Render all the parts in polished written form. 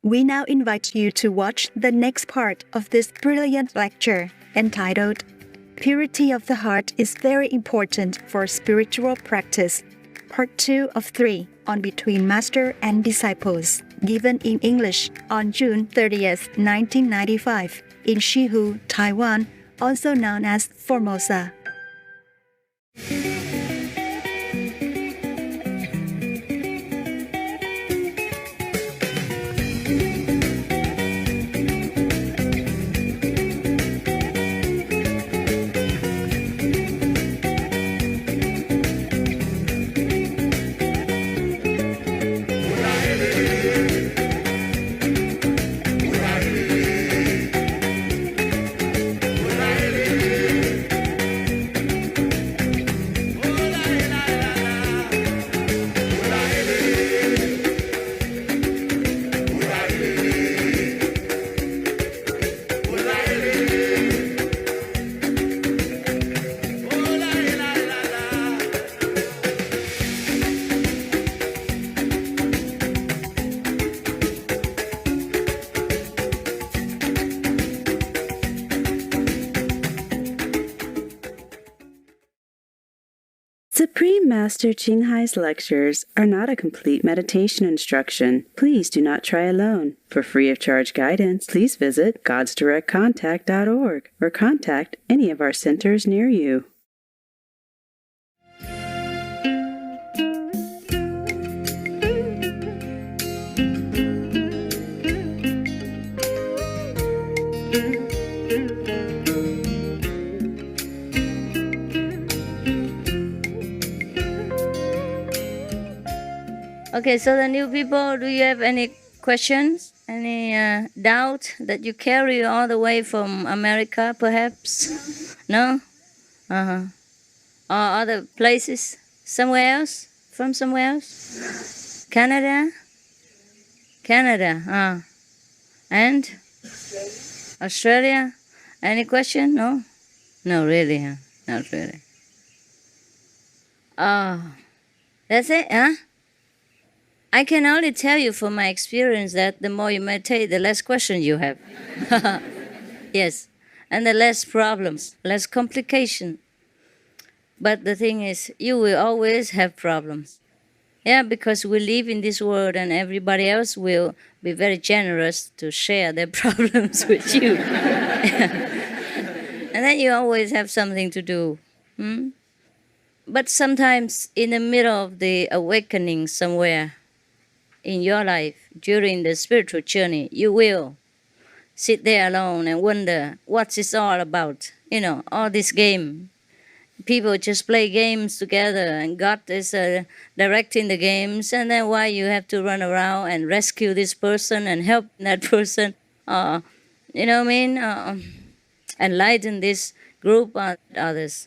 We now invite you to watch the next part of this brilliant lecture entitled Purity of the Heart is Very Important for Spiritual Practice, Part 2 of 3 on Between Master and Disciples, given in English on June 30th, 1995, in Shihu, Taiwan, also known as Formosa. Supreme Master Ching Hai's lectures are not a complete meditation instruction. Please do not try alone. For free of charge guidance, please visit godsdirectcontact.org or contact any of our centers near you. Okay, so the new people, do you have any questions? Any doubt that you carry all the way from America, perhaps? No? Or other places? Somewhere else? From somewhere else? Canada? Canada, And? Australia? Any question? No? No, really, huh? Not really. Oh, that's it, huh? I can only tell you from my experience that the more you meditate, the less questions you have. Yes, and the less problems, less complication. But the thing is, you will always have problems. Yeah, because we live in this world and everybody else will be very generous to share their problems with you. And then you always have something to do. But sometimes in the middle of the awakening somewhere, in your life, during the spiritual journey, you will sit there alone and wonder what it's all about. You know, all this game. People just play games together and God is directing the games, and then why you have to run around and rescue this person and help that person, you know what I mean? Enlighten this group or others.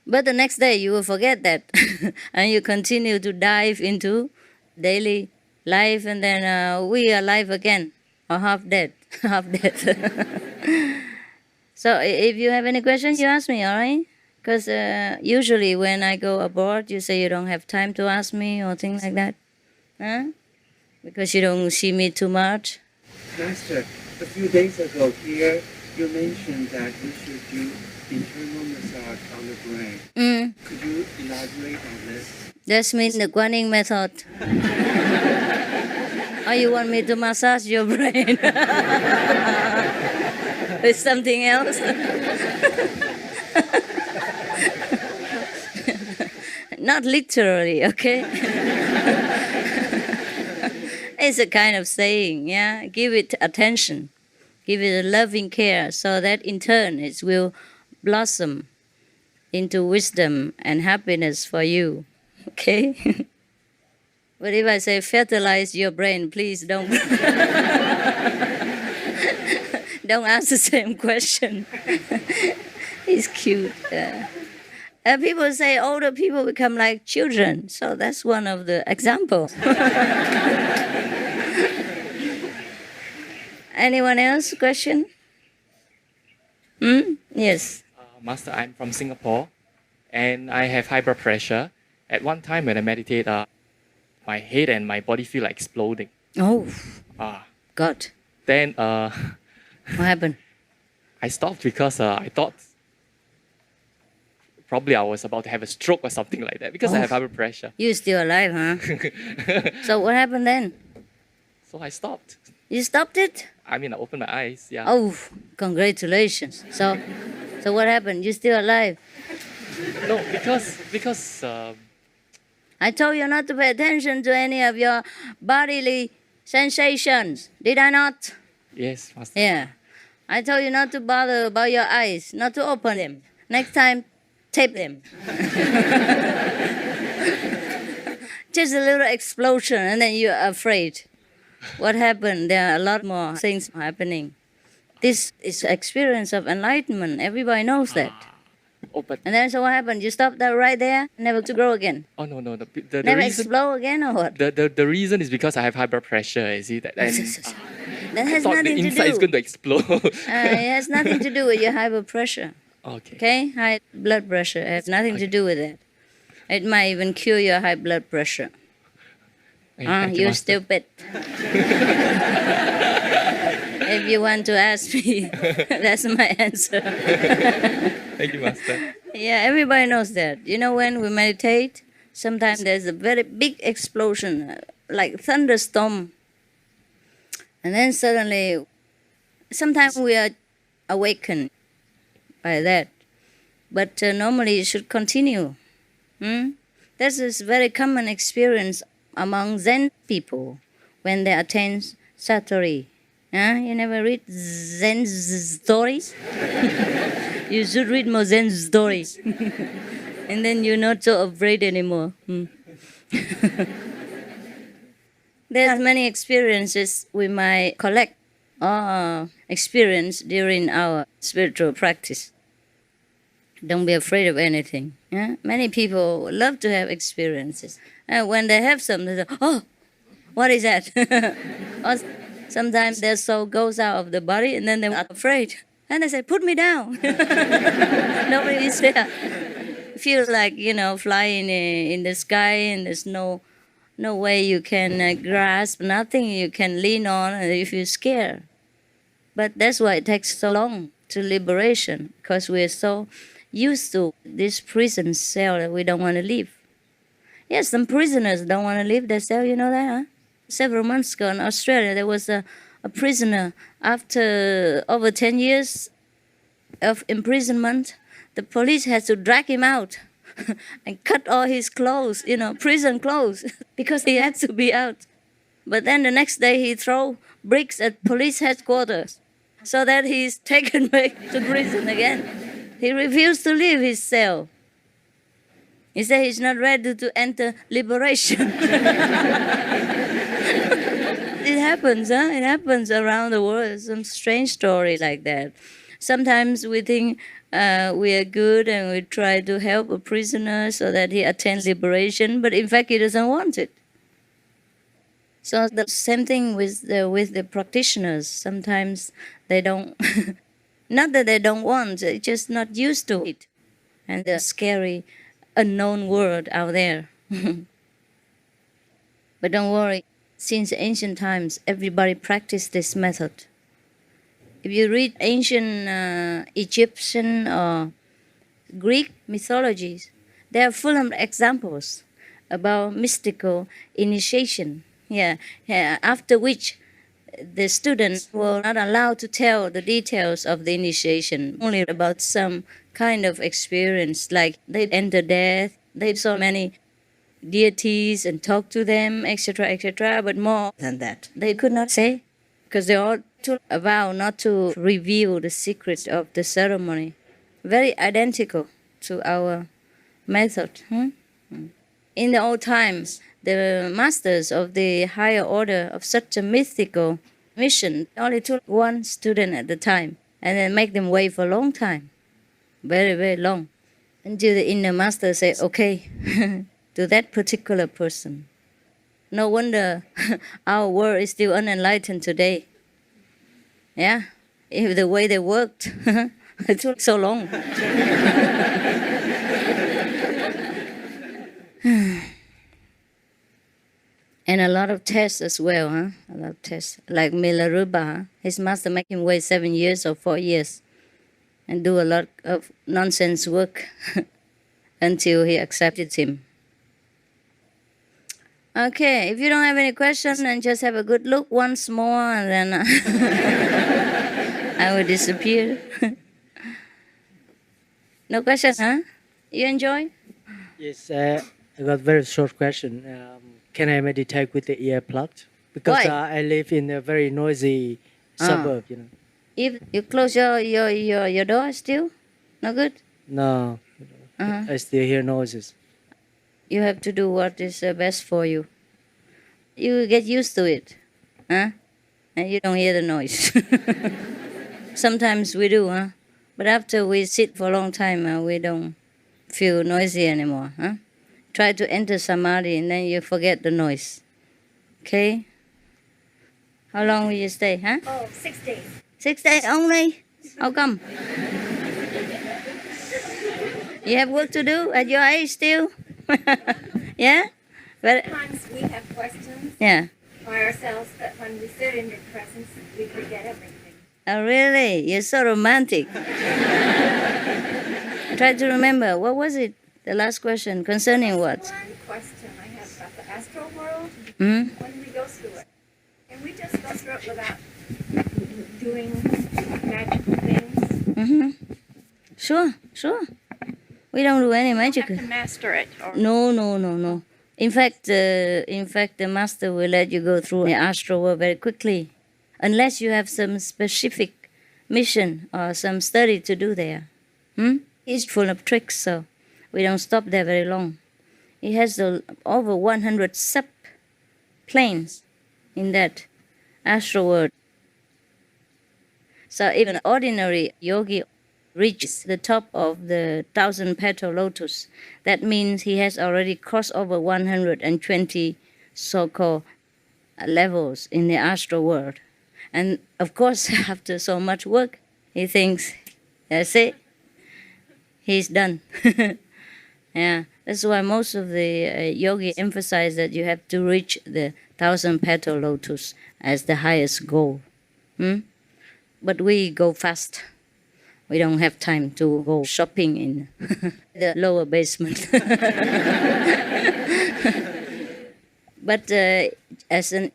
But the next day you will forget that and you continue to dive into daily life, and then we are alive again, or half dead, half dead. So if you have any questions, you ask me, all right? Because usually when I go abroad, you say you don't have time to ask me or things like that. Huh? Because you don't see me too much. Master, a few days ago here, you mentioned that you should do internal massage on the brain. Could you elaborate on this? That means the Guanyin method. Oh, you want me to massage your brain? With something else? Not literally, okay? It's a kind of saying, yeah? Give it attention. Give it a loving care so that in turn it will blossom into wisdom and happiness for you. Okay? But if I say fertilize your brain, please don't don't ask the same question. It's cute. People say older people become like children, so that's one of the examples. Anyone else? Question? Yes. Master, I'm from Singapore, and I have high blood pressure. At one time when I meditate, my head and my body feel like exploding. Oh, Ah, God. then What happened? I stopped because I thought probably I was about to have a stroke or something like that because I have high blood pressure. You're still alive, huh? So what happened then? So I stopped. You stopped it? I mean, I opened my eyes. Yeah. Oh, congratulations. So what happened? You're still alive. No, because I told you not to pay attention to any of your bodily sensations. Did I not? yes, Master. Yeah. I told you not to bother about your eyes, not to open them. Next time, tape them. Just a little explosion, and then you're afraid. What happened? There are a lot more things happening. This is experience of enlightenment. Everybody knows that. Oh, but And then so what happened? You stopped that right there, never to grow again. oh no. The Never reason explode again or what? the reason is because I have high blood pressure. You see that? And, That has thought the nothing to inside is do. going to explode. It has nothing to do with your high blood pressure. Okay. Okay? High blood pressure has nothing to do with that. It might even cure your high blood pressure. Thank you, You're Master. stupid. If you want to ask me, that's my answer. Thank you, Master. Yeah, everybody knows that. You know, when we meditate, sometimes there's a very big explosion, like thunderstorm. And then suddenly, sometimes we are awakened by that. But normally it should continue. This is very common experience among Zen people when they attain Satori. You never read Zen stories? You should read more Zen stories. And then you're not so afraid anymore. There's many experiences we might collect or experience during our spiritual practice. Don't be afraid of anything. Yeah? Many people love to have experiences. And when they have something, they say, oh, what is that? Or sometimes their soul goes out of the body and then they're afraid. And they say, put me down. Nobody is there. Feel like, flying in the sky and there's no way you can grasp, nothing you can lean on if you're scared. But that's why it takes so long to liberation, because we're so used to this prison cell that we don't want to leave. Yes, some prisoners don't want to leave their cell, you know that, huh? Several months ago in Australia, there was a prisoner. After over 10 years of imprisonment, the police had to drag him out and cut all his clothes, prison clothes, because he had to be out. But then the next day he threw bricks at police headquarters so that he's taken back to prison again. He refused to leave his cell. He said he's not ready to enter liberation. It happens, huh? It happens around the world. Some strange story like that. Sometimes we think we are good and we try to help a prisoner so that he attains liberation, but in fact he doesn't want it. So the same thing with the practitioners. Sometimes they don't, not that they don't want, they're just not used to it. And the scary unknown world out there. But don't worry, since ancient times, everybody practiced this method. If you read ancient Egyptian or Greek mythologies, they are full of examples about mystical initiation. After which the students were not allowed to tell the details of the initiation, only about some kind of experience, like they enter death, they saw many deities and talked to them, etc., but more than that they could not say, because they all took a vow not to reveal the secret of the ceremony. Very identical to our method. In the old times, the masters of the higher order of such a mythical mission only took one student at a time and then make them wait for a long time, very, very long, until the inner master say, okay, to that particular person. No wonder our world is still unenlightened today. Yeah, if the way they worked, it took so long. And a lot of tests as well, huh? A lot of tests. Like Milarupa, huh? His master make him wait 7 years or 4 years and do a lot of nonsense work until he accepted him. Okay, if you don't have any questions, then just have a good look once more and then I will disappear. No questions, huh? You enjoy? Yes, I got very short question. Can I meditate with the ear plugged? Because Why? I live in a very noisy suburb, you know. If you close your door still, no good? No, I still hear noises. You have to do what is best for you. You get used to it, huh? And you don't hear the noise. Sometimes we do, huh? But after we sit for a long time, we don't feel noisy anymore, huh? Try to enter samadhi and then you forget the noise. Okay? How long will you stay, huh? Oh, 6 days. 6 days only? How come? You have work to do at your age still? Yeah? But, Sometimes we have questions yeah. for ourselves, but when we sit in your presence, we forget everything. Oh, really? You're so romantic. Try to remember. What was it? The last question concerning what? One question I have about the astral world. Hmm? When we go through it, can we just go through it without doing magical things? Mm-hmm. Sure. We don't do any magic. To master it. Or No. In fact, the master will let you go through the astral world very quickly, unless you have some specific mission or some study to do there. He's full of tricks, so we don't stop there very long. He has over 100 sub-planes in that astral world. So even an ordinary yogi reaches the top of the 1,000-petal lotus. That means he has already crossed over 120 so-called levels in the astral world. And of course, after so much work, he thinks, that's it. He's done. Yeah, that's why most of the yogi emphasize that you have to reach the 1,000-petal lotus as the highest goal. But we go fast. We don't have time to go shopping in the lower basement. But as an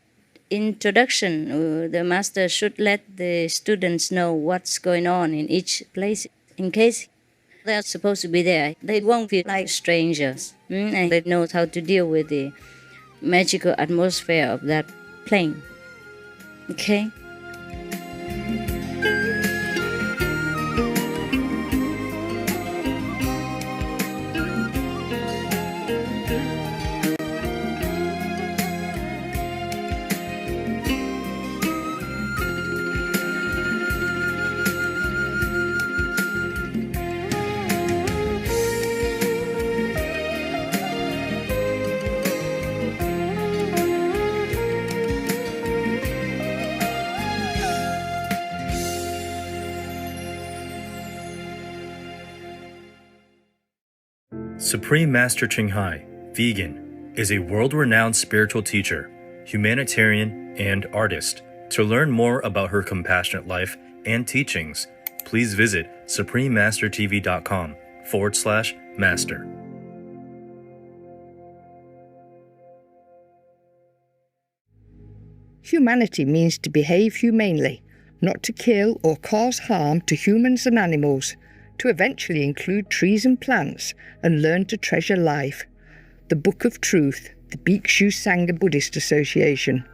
introduction, the master should let the students know what's going on in each place in case they're supposed to be there. They won't feel like strangers, and they know how to deal with the magical atmosphere of that plane. Okay? Supreme Master Ching Hai, vegan, is a world-renowned spiritual teacher, humanitarian, and artist. To learn more about her compassionate life and teachings, please visit suprememastertv.com/master. Humanity means to behave humanely, not to kill or cause harm to humans and animals, to eventually include trees and plants, and learn to treasure life. The Book of Truth, the Bhikshu Sangha Buddhist Association.